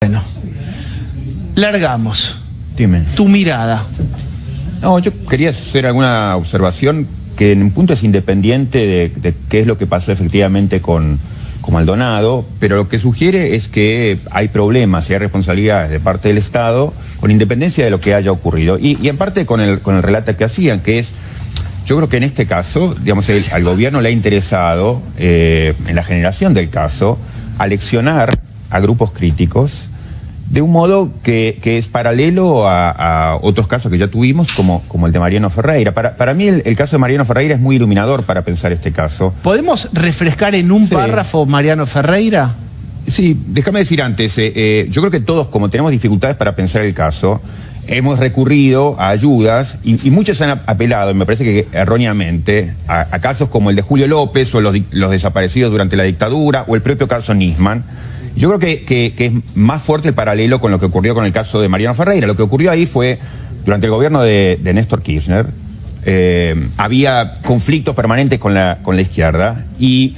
Bueno, largamos. Dime. Tu mirada. No, yo quería hacer alguna observación que en un punto es independiente de qué es lo que pasó efectivamente con Maldonado, pero lo que sugiere es que hay problemas y hay responsabilidades de parte del Estado con independencia de lo que haya ocurrido. Y en parte con el relato que hacían, que es, yo creo que en este caso, digamos, al gobierno le ha interesado, en la generación del caso, aleccionar a grupos críticos de un modo que es paralelo a otros casos que ya tuvimos, como el de Mariano Ferreira. Para mí el caso de Mariano Ferreira es muy iluminador para pensar este caso. ¿Podemos refrescar en un párrafo Mariano Ferreira? Sí, déjame decir antes, yo creo que todos, como tenemos dificultades para pensar el caso, hemos recurrido a ayudas y muchos han apelado, y me parece que erróneamente, a casos como el de Julio López o los desaparecidos durante la dictadura o el propio caso Nisman. Yo creo que es más fuerte el paralelo con lo que ocurrió con el caso de Mariano Ferreira. Lo que ocurrió ahí fue, durante el gobierno de Néstor Kirchner, había conflictos permanentes con la izquierda y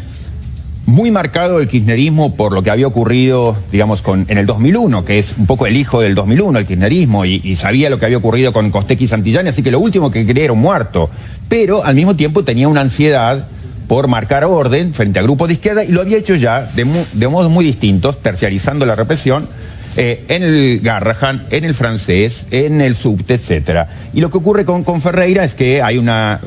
muy marcado el kirchnerismo por lo que había ocurrido, digamos, en el 2001, que es un poco el hijo del 2001, el kirchnerismo, y sabía lo que había ocurrido con Costecchi y Santillán, así que lo último que quería era un muerto. Pero al mismo tiempo tenía una ansiedad por marcar orden frente a grupos de izquierda, y lo había hecho ya de modos muy distintos, terciarizando la represión, en el Garrahan, en el Francés, en el Subte, etc. Y lo que ocurre con Ferreira es que hay una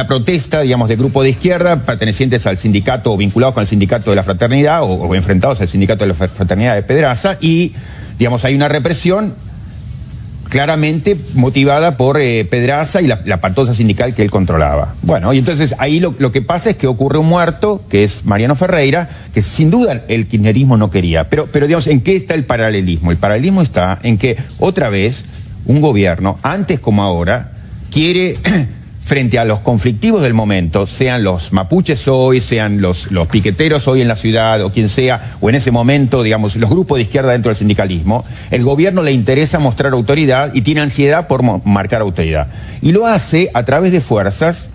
protesta, digamos, de grupo de izquierda pertenecientes al sindicato o vinculados con el sindicato de la fraternidad o enfrentados al sindicato de la fraternidad de Pedraza, y, digamos, hay una represión claramente motivada por Pedraza y la patosa sindical que él controlaba. Bueno, y entonces ahí lo que pasa es que ocurre un muerto, que es Mariano Ferreira, que sin duda el kirchnerismo no quería. Pero digamos, ¿en qué está el paralelismo? El paralelismo está en que otra vez un gobierno, antes como ahora, quiere, frente a los conflictivos del momento, sean los mapuches hoy, sean los piqueteros hoy en la ciudad, o quien sea, o en ese momento, digamos, los grupos de izquierda dentro del sindicalismo, el gobierno le interesa mostrar autoridad y tiene ansiedad por marcar autoridad. Y lo hace a través de fuerzas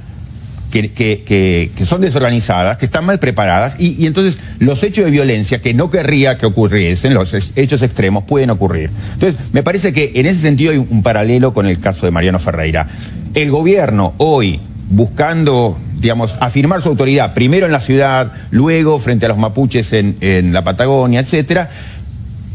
que son desorganizadas, que están mal preparadas, y entonces los hechos de violencia que no querría que ocurriesen, los hechos extremos, pueden ocurrir. Entonces, me parece que en ese sentido hay un paralelo con el caso de Mariano Ferreira. El gobierno hoy, buscando, digamos, afirmar su autoridad, primero en la ciudad, luego frente a los mapuches en la Patagonia, etcétera,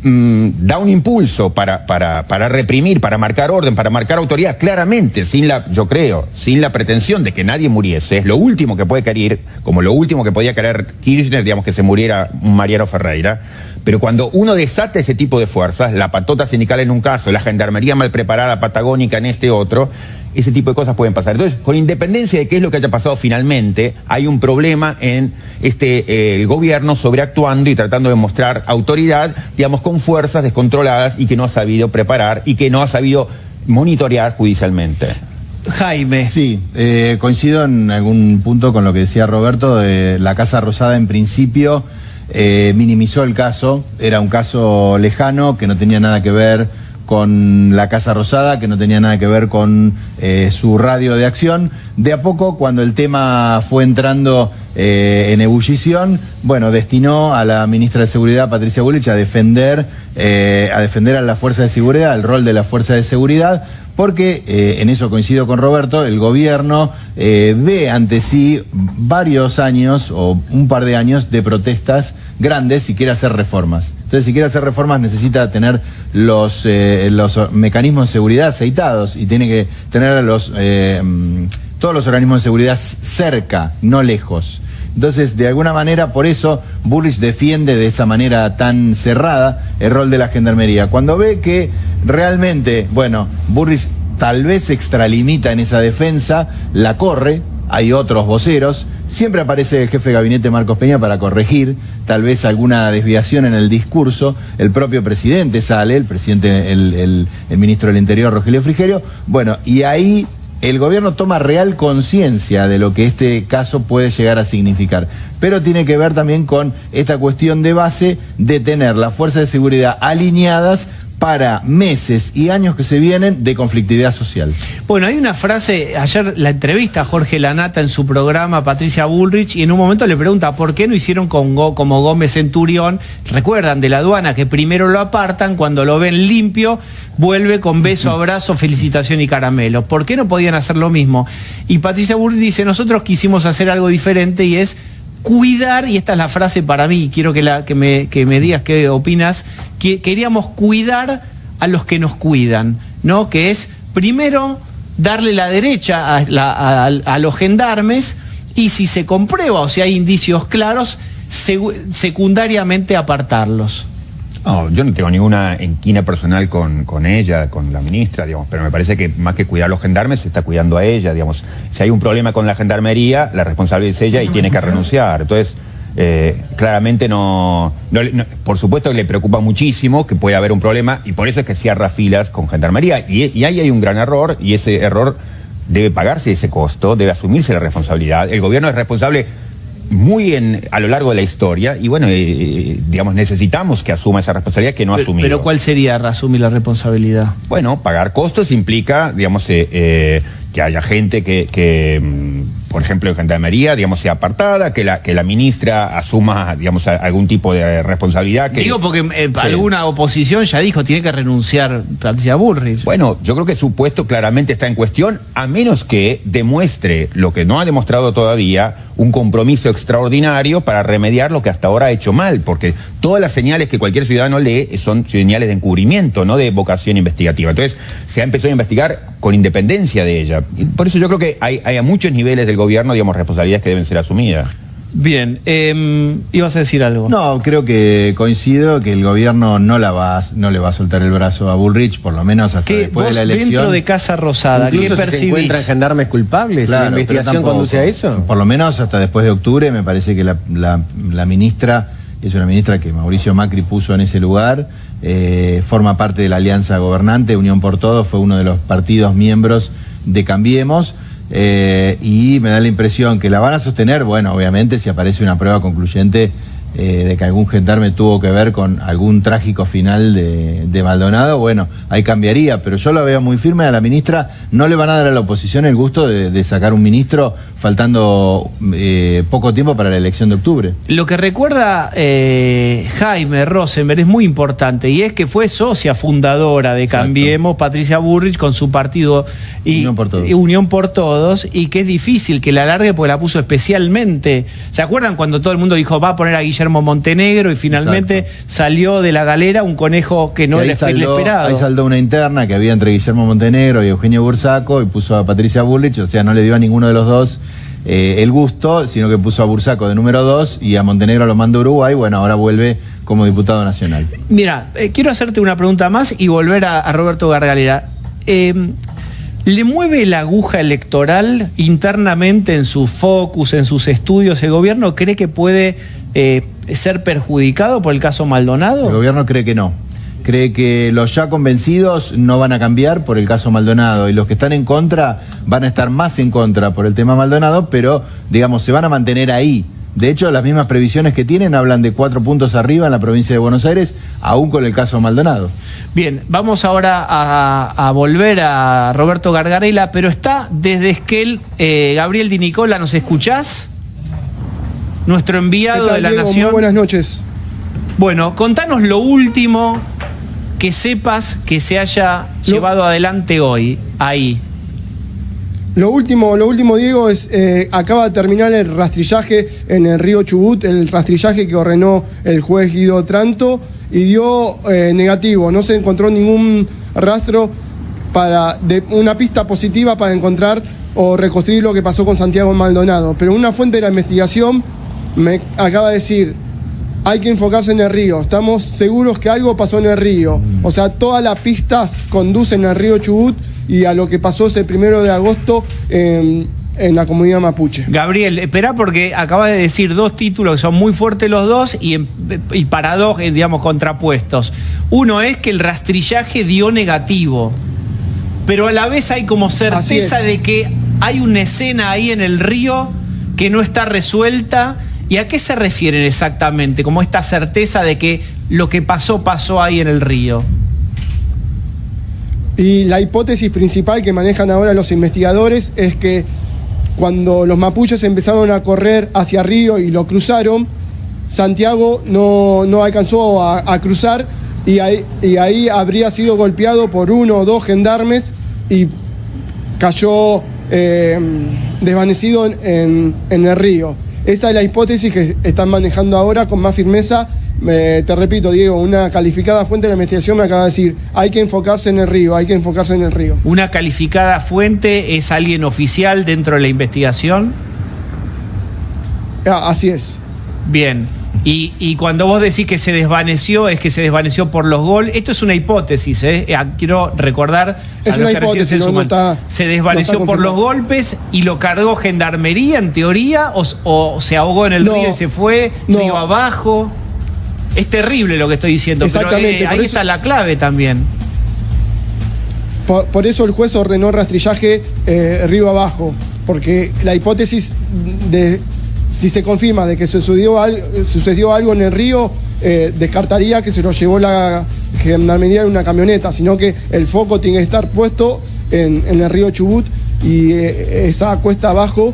da un impulso para reprimir, para marcar orden, para marcar autoridad, claramente, yo creo, sin la pretensión de que nadie muriese. Es lo último que puede querer, como lo último que podía querer Kirchner, digamos, que se muriera Mariano Ferreira. Pero cuando uno desata ese tipo de fuerzas, la patota sindical en un caso, la gendarmería mal preparada patagónica en este otro, ese tipo de cosas pueden pasar. Entonces, con independencia de qué es lo que haya pasado finalmente, hay un problema en el gobierno sobreactuando y tratando de mostrar autoridad, digamos, con fuerzas descontroladas y que no ha sabido preparar y que no ha sabido monitorear judicialmente. Jaime. Sí, coincido en algún punto con lo que decía Roberto. La Casa Rosada en principio minimizó el caso, era un caso lejano que no tenía nada que ver con la Casa Rosada, que no tenía nada que ver con su radio de acción. De a poco, cuando el tema fue entrando en ebullición, bueno, destinó a la ministra de Seguridad, Patricia Bullrich, a defender a la Fuerza de Seguridad, el rol de la Fuerza de Seguridad, porque, en eso coincido con Roberto, el gobierno ve ante sí varios años o un par de años de protestas grandes si quiere hacer reformas. Entonces, si quiere hacer reformas, necesita tener los mecanismos de seguridad aceitados y tiene que tener todos los organismos de seguridad cerca, no lejos. Entonces, de alguna manera, por eso Bullrich defiende de esa manera tan cerrada el rol de la gendarmería. Cuando ve que realmente, bueno, Bullrich tal vez se extralimita en esa defensa, la corre, hay otros voceros, siempre aparece el jefe de gabinete Marcos Peña para corregir tal vez alguna desviación en el discurso, el propio presidente sale, el ministro del Interior, Rogelio Frigerio, bueno, y ahí el gobierno toma real conciencia de lo que este caso puede llegar a significar. Pero tiene que ver también con esta cuestión de base de tener las fuerzas de seguridad alineadas para meses y años que se vienen de conflictividad social. Bueno, hay una frase, ayer la entrevista a Jorge Lanata en su programa, Patricia Bullrich, y en un momento le pregunta por qué no hicieron como Gómez Centurión. Recuerdan de la aduana que primero lo apartan, cuando lo ven limpio, vuelve con beso, abrazo, felicitación y caramelo. ¿Por qué no podían hacer lo mismo? Y Patricia Bullrich dice, nosotros quisimos hacer algo diferente y es cuidar, y esta es la frase para mí, quiero que me digas qué opinas, que queríamos cuidar a los que nos cuidan, ¿no? Que es, primero, darle la derecha a los gendarmes, y si se comprueba o si hay indicios claros, secundariamente apartarlos. No, yo no tengo ninguna enquina personal con ella, con la ministra, digamos, pero me parece que más que cuidar a los gendarmes, se está cuidando a ella, digamos. Si hay un problema con la gendarmería, la responsable es ella y tiene que renunciar. Entonces, claramente por supuesto que le preocupa muchísimo que pueda haber un problema, y por eso es que cierra filas con gendarmería. Y ahí hay un gran error, y ese error debe pagarse ese costo, debe asumirse la responsabilidad. El gobierno es responsable a lo largo de la historia, y bueno, digamos, necesitamos que asuma esa responsabilidad que no ha asumido. Pero ¿cuál sería asumir la responsabilidad? Bueno, pagar costos implica, digamos, que haya gente que por ejemplo, en gendarmería, digamos, sea apartada, que la ministra asuma, digamos, algún tipo de responsabilidad. Digo porque sí, alguna oposición ya dijo, tiene que renunciar Patricia Bullrich. Bueno, yo creo que su puesto claramente está en cuestión, a menos que demuestre, lo que no ha demostrado todavía, un compromiso extraordinario para remediar lo que hasta ahora ha hecho mal, porque todas las señales que cualquier ciudadano lee son señales de encubrimiento, no de vocación investigativa. Entonces, se ha empezado a investigar con independencia de ella. Y por eso yo creo que hay a muchos niveles del gobierno, digamos, responsabilidades que deben ser asumidas. Bien, ibas a decir algo. No, creo que coincido que el gobierno no le va a soltar el brazo a Bullrich, por lo menos hasta después de la elección. Dentro de Casa Rosada, ¿qué percibís? ¿Se encuentran gendarmes culpables? Claro, ¿la investigación conduce a eso? Por lo menos hasta después de octubre, me parece que la ministra, es una ministra que Mauricio Macri puso en ese lugar, forma parte de la alianza gobernante, Unión por Todos, fue uno de los partidos miembros de Cambiemos. Y me da la impresión que la van a sostener, bueno, obviamente si aparece una prueba concluyente de que algún gendarme tuvo que ver con algún trágico final de Maldonado, bueno, ahí cambiaría, pero yo la veo muy firme a la ministra. No le van a dar a la oposición el gusto de sacar un ministro faltando poco tiempo para la elección de octubre. Lo que recuerda Jaime Rosenberg es muy importante, y es que fue socia fundadora de Cambiemos, Patricia Bullrich, con su partido Unión por Todos, y que es difícil que la largue porque la puso especialmente. ¿Se acuerdan cuando todo el mundo dijo, va a poner a Guillermo Montenegro, y finalmente salió de la galera un conejo que no era esperado? Ahí saldó una interna que había entre Guillermo Montenegro y Eugenio Bursaco, y puso a Patricia Bullrich, o sea, no le dio a ninguno de los dos el gusto, sino que puso a Bursaco de número 2 y a Montenegro lo mandó a Uruguay. Bueno, ahora vuelve como diputado nacional. Mira, quiero hacerte una pregunta más y volver a Roberto Gargalera. ¿Le mueve la aguja electoral internamente en su focus, en sus estudios? ¿El gobierno cree que puede ser perjudicado por el caso Maldonado? El gobierno cree que no. Cree que los ya convencidos no van a cambiar por el caso Maldonado, y los que están en contra van a estar más en contra por el tema Maldonado, pero, digamos, se van a mantener ahí. De hecho, las mismas previsiones que tienen hablan de 4 puntos arriba en la provincia de Buenos Aires, aún con el caso Maldonado. Bien, vamos ahora a volver a Roberto Gargarella, pero está desde Esquel Gabriel Di Nicola. ¿Nos escuchás? Nuestro enviado de la Diego? Nación. Muy buenas noches. Bueno, contanos lo último que sepas que se haya llevado adelante hoy, ahí. Lo último, Diego, es acaba de terminar el rastrillaje en el río Chubut, el rastrillaje que ordenó el juez Guido Otranto, y dio negativo. No se encontró ningún rastro de una pista positiva para encontrar o reconstruir lo que pasó con Santiago Maldonado. Pero una fuente de la investigación me acaba de decir, hay que enfocarse en el río, estamos seguros que algo pasó en el río. O sea, todas las pistas conducen al río Chubut y a lo que pasó ese 1 de agosto en la comunidad mapuche. Gabriel, espera, porque acabas de decir 2 títulos que son muy fuertes los dos y para dos, digamos, contrapuestos. Uno es que el rastrillaje dio negativo, pero a la vez hay como certeza de que hay una escena ahí en el río que no está resuelta. ¿Y a qué se refieren exactamente? Como esta certeza de que lo que pasó ahí en el río. Y la hipótesis principal que manejan ahora los investigadores es que cuando los mapuches empezaron a correr hacia Río y lo cruzaron, Santiago no alcanzó a cruzar y ahí habría sido golpeado por 1 o 2 gendarmes y cayó desvanecido en el río. Esa es la hipótesis que están manejando ahora con más firmeza. Te repito, Diego, una calificada fuente de la investigación me acaba de decir, hay que enfocarse en el río, hay que enfocarse en el río. ¿Una calificada fuente es alguien oficial dentro de la investigación? Así es. Bien. Y cuando vos decís que se desvaneció, es que se desvaneció por los golpes. Esto es una hipótesis, quiero recordar. Es una hipótesis, se desvaneció por los golpes y lo cargó gendarmería, en teoría, o se ahogó en el río y se fue río abajo. Es terrible lo que estoy diciendo, exactamente, pero ahí está la clave también. Por eso el juez ordenó rastrillaje río abajo, porque la hipótesis de si se confirma de que sucedió algo en el río, descartaría que se lo llevó la gendarmería en una camioneta, sino que el foco tiene que estar puesto en el río Chubut y esa cuesta abajo,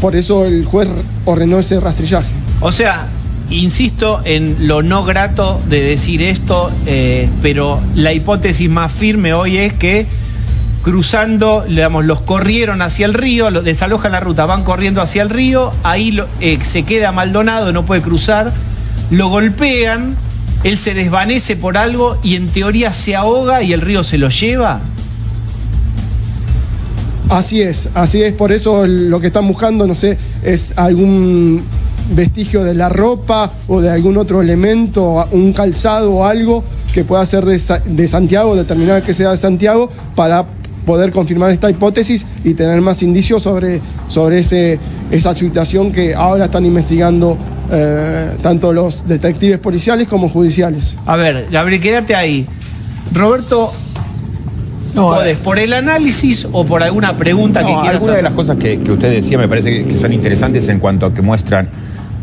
por eso el juez ordenó ese rastrillaje. O sea, insisto en lo no grato de decir esto, pero la hipótesis más firme hoy es que cruzando, digamos, los corrieron hacia el río, desalojan la ruta, van corriendo hacia el río, ahí se queda Maldonado, no puede cruzar, lo golpean, él se desvanece por algo y en teoría se ahoga y el río se lo lleva. Así es, por eso lo que están buscando, no sé, es algún vestigio de la ropa o de algún otro elemento, un calzado o algo que pueda ser de Santiago, determinar que sea de Santiago, para poder confirmar esta hipótesis y tener más indicios sobre esa situación que ahora están investigando tanto los detectives policiales como judiciales. A ver, Gabriel, quédate ahí. Roberto, ¿podés por el análisis o por alguna pregunta que quieras hacer? Algunas de las cosas que usted decía me parece que son interesantes en cuanto a que muestran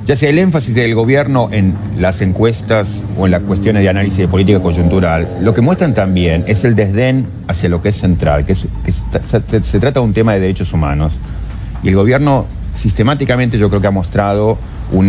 ya sea el énfasis del gobierno en las encuestas o en las cuestiones de análisis de política coyuntural. Lo que muestran también es el desdén hacia lo que es central, que se trata de un tema de derechos humanos. Y el gobierno sistemáticamente yo creo que ha mostrado un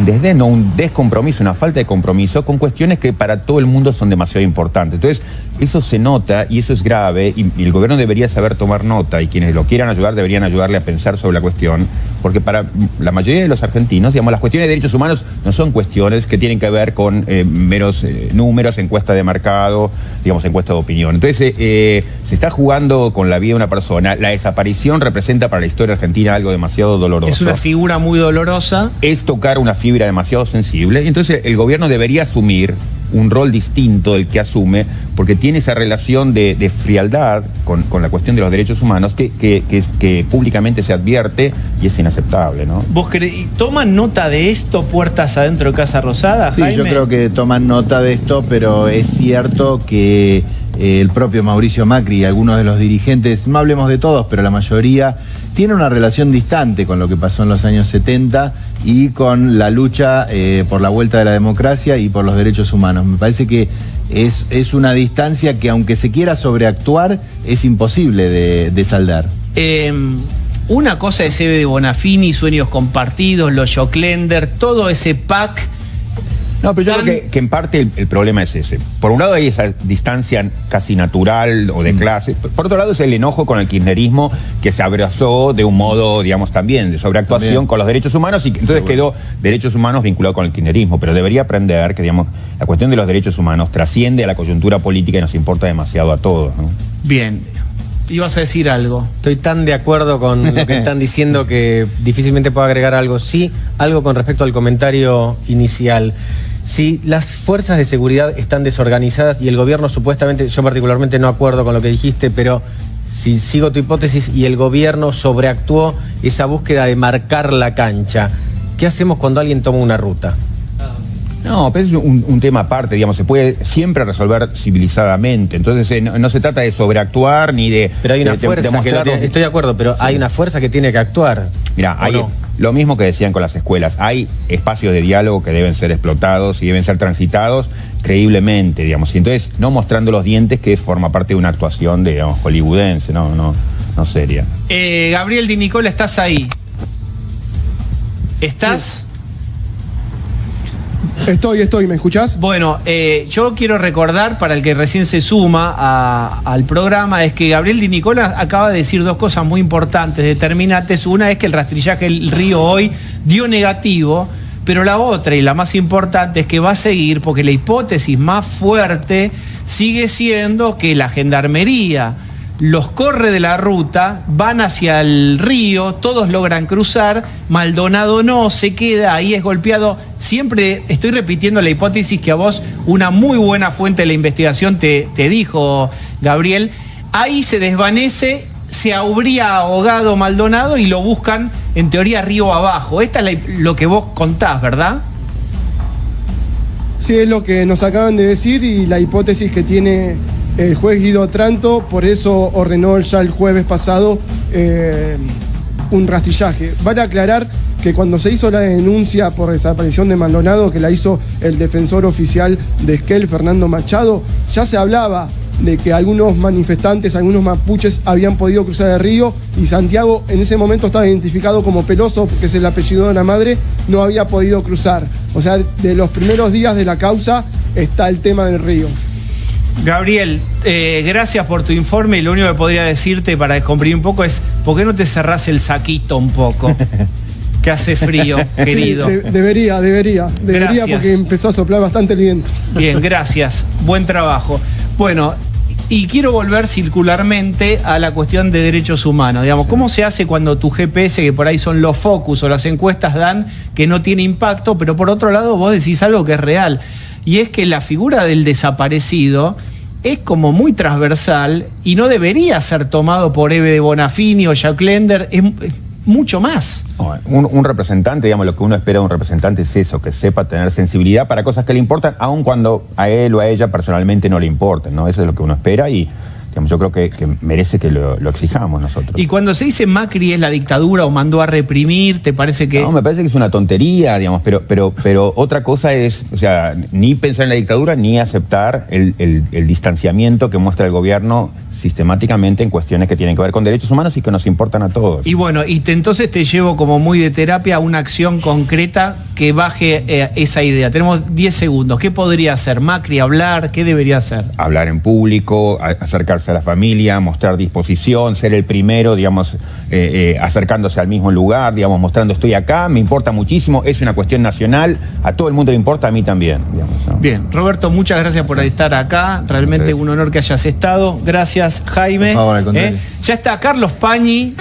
desdén o un descompromiso, una falta de compromiso con cuestiones que para todo el mundo son demasiado importantes. Entonces, eso se nota y eso es grave y el gobierno debería saber tomar nota y quienes lo quieran ayudar deberían ayudarle a pensar sobre la cuestión, porque para la mayoría de los argentinos, digamos, las cuestiones de derechos humanos no son cuestiones que tienen que ver con meros números, encuesta de mercado, digamos, encuesta de opinión. Entonces, se está jugando con la vida de una persona. La desaparición representa para la historia argentina algo demasiado doloroso. Es una figura muy dolorosa. Es tocar una fibra demasiado sensible. Y entonces el gobierno debería asumir un rol distinto del que asume, porque tiene esa relación de frialdad con la cuestión de los derechos humanos que públicamente se advierte y es inaceptable, ¿no? ¿Vos toman nota de esto puertas adentro de Casa Rosada, Sí, Jaime? yo creo que toman nota de esto, pero es cierto que el propio Mauricio Macri y algunos de los dirigentes, no hablemos de todos, pero la mayoría, tiene una relación distante con lo que pasó en los años 70 y con la lucha por la vuelta de la democracia y por los derechos humanos. Me parece que es una distancia que, aunque se quiera sobreactuar, es imposible de saldar. Una cosa es Eve de Bonafini, Sueños Compartidos, los Joclender, todo ese pack. No, pero yo creo que en parte el problema es ese. Por un lado hay esa distancia casi natural o de clase. Por otro lado es el enojo con el kirchnerismo que se abrazó de un modo, digamos, también de sobreactuación con los derechos humanos y entonces quedó derechos humanos vinculado con el kirchnerismo. Pero debería aprender que, digamos, la cuestión de los derechos humanos trasciende a la coyuntura política y nos importa demasiado a todos, ¿no? Bien. ¿Ibas a decir algo? Estoy tan de acuerdo con lo que están diciendo que difícilmente puedo agregar algo. Sí, algo con respecto al comentario inicial. Si las fuerzas de seguridad están desorganizadas y el gobierno supuestamente, yo particularmente no acuerdo con lo que dijiste, pero si sigo tu hipótesis y el gobierno sobreactuó esa búsqueda de marcar la cancha, ¿qué hacemos cuando alguien toma una ruta? No, pero es un tema aparte, digamos, se puede siempre resolver civilizadamente. Entonces no se trata de sobreactuar ni de... Pero hay una fuerza que estoy de acuerdo, pero hay una fuerza que tiene que actuar. Mira, Lo mismo que decían con las escuelas. Hay espacios de diálogo que deben ser explotados y deben ser transitados creíblemente, digamos. Y entonces, no mostrando los dientes, que forma parte de una actuación, digamos, hollywoodense, no seria. Gabriel Di Nicola, ¿estás ahí? ¿Estás? Sí. Estoy, ¿me escuchás? Bueno, yo quiero recordar, para el que recién se suma al programa, es que Gabriel Di Nicola acaba de decir dos cosas muy importantes, determinantes. Una es que el rastrillaje del río hoy dio negativo, pero la otra y la más importante es que va a seguir, porque la hipótesis más fuerte sigue siendo que la gendarmería los corre de la ruta, van hacia el río, todos logran cruzar, Maldonado no, se queda, ahí es golpeado. Siempre estoy repitiendo la hipótesis que a vos una muy buena fuente de la investigación te dijo, Gabriel. Ahí se desvanece, se habría ahogado Maldonado y lo buscan, en teoría, río abajo. Esta es lo que vos contás, ¿verdad? Sí, es lo que nos acaban de decir y la hipótesis que tiene el juez Guido Otranto, por eso ordenó ya el jueves pasado un rastrillaje. Vale aclarar que cuando se hizo la denuncia por desaparición de Maldonado, que la hizo el defensor oficial de Esquel, Fernando Machado, ya se hablaba de que algunos manifestantes, algunos mapuches habían podido cruzar el río y Santiago en ese momento estaba identificado como Peloso, que es el apellido de la madre, no había podido cruzar. O sea, de los primeros días de la causa está el tema del río. Gabriel, gracias por tu informe y lo único que podría decirte para descomprimir un poco es, ¿por qué no te cerrás el saquito un poco? Que hace frío, querido. Sí, debería porque empezó a soplar bastante el viento. Bien, gracias, buen trabajo. Bueno, y quiero volver circularmente a la cuestión de derechos humanos. Digamos, ¿cómo se hace cuando tu GPS, que por ahí son los focus o las encuestas, dan que no tiene impacto, pero por otro lado vos decís algo que es real? Y es que la figura del desaparecido es como muy transversal y no debería ser tomado por Eve de Bonafini o Jack Lender, es mucho más. Un representante, digamos, lo que uno espera de un representante es eso, que sepa tener sensibilidad para cosas que le importan, aun cuando a él o a ella personalmente no le importen, ¿no? Eso es lo que uno espera y, digamos, yo creo que merece que lo exijamos nosotros. Y cuando se dice Macri es la dictadura o mandó a reprimir, ¿te parece que...? No, me parece que es una tontería, digamos, pero otra cosa es, o sea, ni pensar en la dictadura ni aceptar el distanciamiento que muestra el gobierno sistemáticamente en cuestiones que tienen que ver con derechos humanos y que nos importan a todos. Y bueno, entonces te llevo como muy de terapia a una acción concreta que baje esa idea. Tenemos 10 segundos. ¿Qué podría hacer? ¿Macri hablar? ¿Qué debería hacer? Hablar en público, acercarse a la familia, mostrar disposición, ser el primero, digamos, acercándose al mismo lugar, digamos, mostrando estoy acá, me importa muchísimo, es una cuestión nacional, a todo el mundo le importa, a mí también. Digamos, ¿no? Bien, Roberto, muchas gracias por estar acá. Realmente un honor que hayas estado. Gracias, Jaime. Por favor, al contrario. Ya está Carlos Pañi.